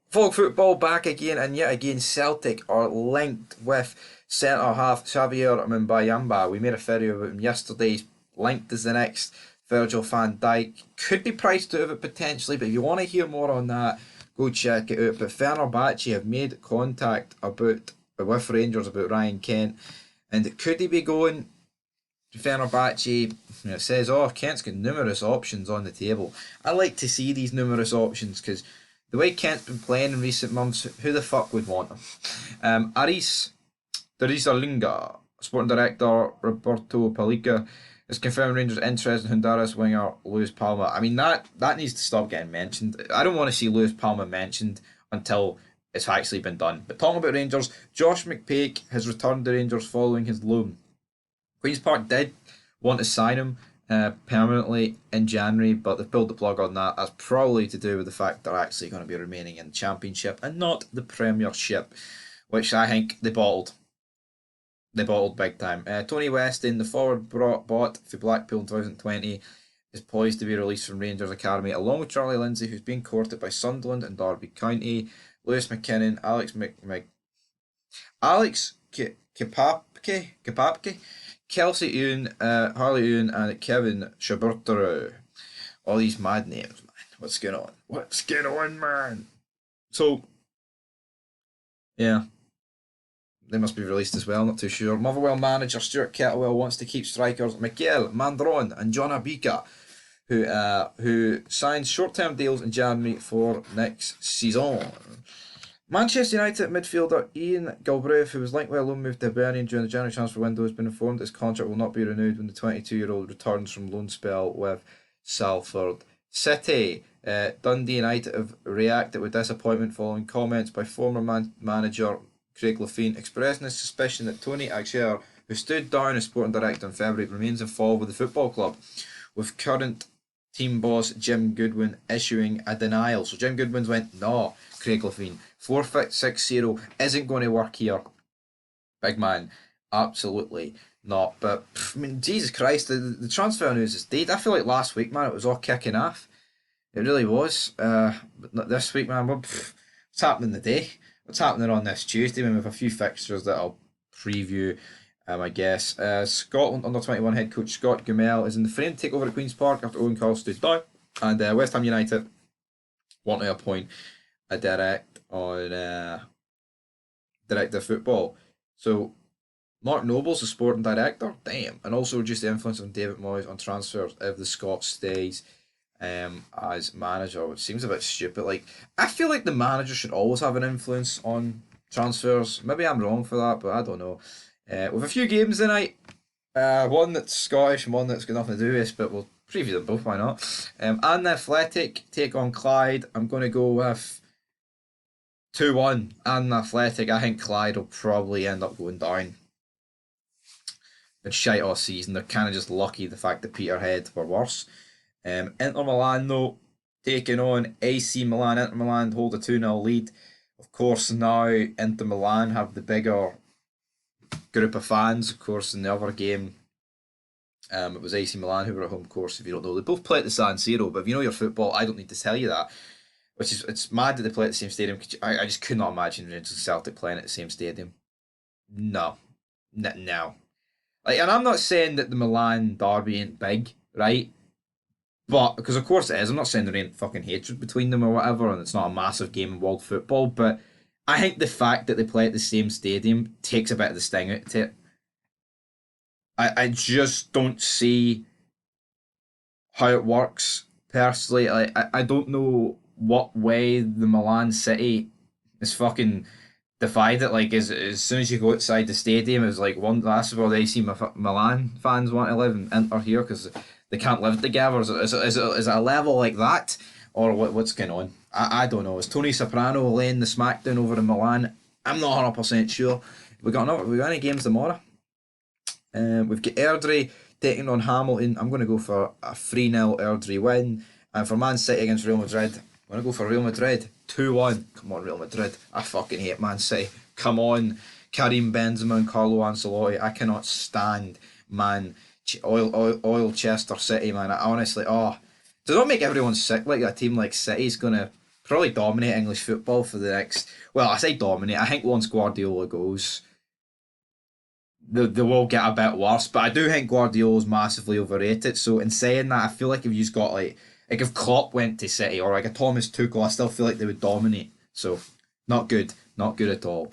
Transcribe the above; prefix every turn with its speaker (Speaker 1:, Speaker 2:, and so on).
Speaker 1: Folk football back again, and yet again Celtic are linked with centre half Xavier Mbayamba. We made a video about him yesterday. He's linked as the next Virgil van Dijk. Could be priced out of it potentially, but if you want to hear more on that, go check it out. But Fenerbahce have made contact about with Rangers about Ryan Kent, and could he be going to Fenerbahce? It says, oh, Kent's got numerous options on the table. I like to see these numerous options because the way Kent's been playing in recent months, who the fuck would want him? Aris Derisalinga, Sporting Director Roberto Palica, has confirmed Rangers' interest in Honduras winger Luis Palma. I mean, that needs to stop getting mentioned. I don't want to see Luis Palma mentioned until it's actually been done. But talking about Rangers, Josh McPake has returned to Rangers following his loan. Queen's Park did want to sign him permanently in January, but they've pulled the plug on that. That's probably to do with the fact they're actually going to be remaining in the Championship and not the Premiership, which I think they bottled. They bottled big time. Tony Weston, the forward bought for Blackpool in 2020, is poised to be released from Rangers Academy, along with Charlie Lindsay, who's been courted by Sunderland and Derby County. Lewis McKinnon, Alex Kapapke, Kelsey Ewan, Harley Ewan, and Kevin Shaburtero. All these mad names, man. What's going on? What's going on, man? So, yeah, they must be released as well, not too sure. Motherwell manager Stuart Kettlewell wants to keep strikers Miguel Mandron and John Abika, who signed short-term deals in January for next season. Manchester United midfielder Ian Galbraith, who was linked with a loan move to Hibernian during the January transfer window, has been informed that his contract will not be renewed when the 22-year-old returns from loan spell with Salford City. Dundee United have reacted with disappointment following comments by former manager Craig Levein expressing his suspicion that Tony Aguirre, who stood down as sporting director in February, remains involved with the football club, with current team boss Jim Goodwin issuing a denial. So Jim Goodwin's went, no, Craig Levein, 4660 isn't going to work here. Big man, absolutely not. But I mean, Jesus Christ, the transfer news is dead. I feel like last week, man, it was all kicking off. It really was. But this week, man, what's happening today? What's happening on this Tuesday? We have a few fixtures that I'll preview. I guess Scotland under-21 head coach Scott Gemmell is in the frame to take over at Queen's Park after Owen Carl stood down, and West Ham United want to appoint a director of football. So Mark Noble's the sporting director, damn, and also reduce the influence of David Moyes on transfers if the Scot stays as manager, which seems a bit stupid. Like, I feel like the manager should always have an influence on transfers. Maybe I'm wrong for that, but I don't know. With a few games tonight, one that's Scottish and one that's got nothing to do with this, but we'll preview them both, why not? And the Athletic take on Clyde. I'm going to go with 2-1. And the Athletic, I think Clyde will probably end up going down. Been shite all season. They're kind of just lucky the fact that Peterhead were worse. Inter Milan, though, taking on AC Milan. Inter Milan hold a 2-0 lead. Of course, now Inter Milan have the bigger group of fans. Of course, in the other game, it was AC Milan who were at home course. If you don't know, they both play at the San Siro, but if you know your football, I don't need to tell you that. Which is, it's mad that they play at the same stadium. I just could not imagine Rangers and Celtic playing at the same stadium. No. No. Like, and I'm not saying that the Milan derby ain't big, right? But, because of course it is, I'm not saying there ain't fucking hatred between them or whatever, and it's not a massive game in world football, but I think the fact that they play at the same stadium takes a bit of the sting out of it. I just don't see how it works, personally. I don't know what way the Milan City is fucking divided. Like, as soon as you go outside the stadium, it's like, one, that's where the AC Milan fans want to live and enter here because they can't live together. Is it a level like that? Or what's going on? I don't know. Is Tony Soprano laying the smackdown over in Milan? I'm not 100% sure. We got any games tomorrow? We've got Airdrie taking on Hamilton. I'm going to go for a 3-0 Airdrie win. And for Man City against Real Madrid, I'm going to go for Real Madrid 2-1. Come on, Real Madrid. I fucking hate Man City. Come on, Karim Benzema and Carlo Ancelotti. I cannot stand Oil Chester City, man. I honestly, does not make everyone sick like a team like City's going to probably dominate English football for the next. Well, I say dominate. I think once Guardiola goes, they will get a bit worse. But I do think Guardiola's massively overrated. So in saying that, I feel like if you've got like if Klopp went to City or like a Thomas Tuchel, I still feel like they would dominate. So not good, not good at all.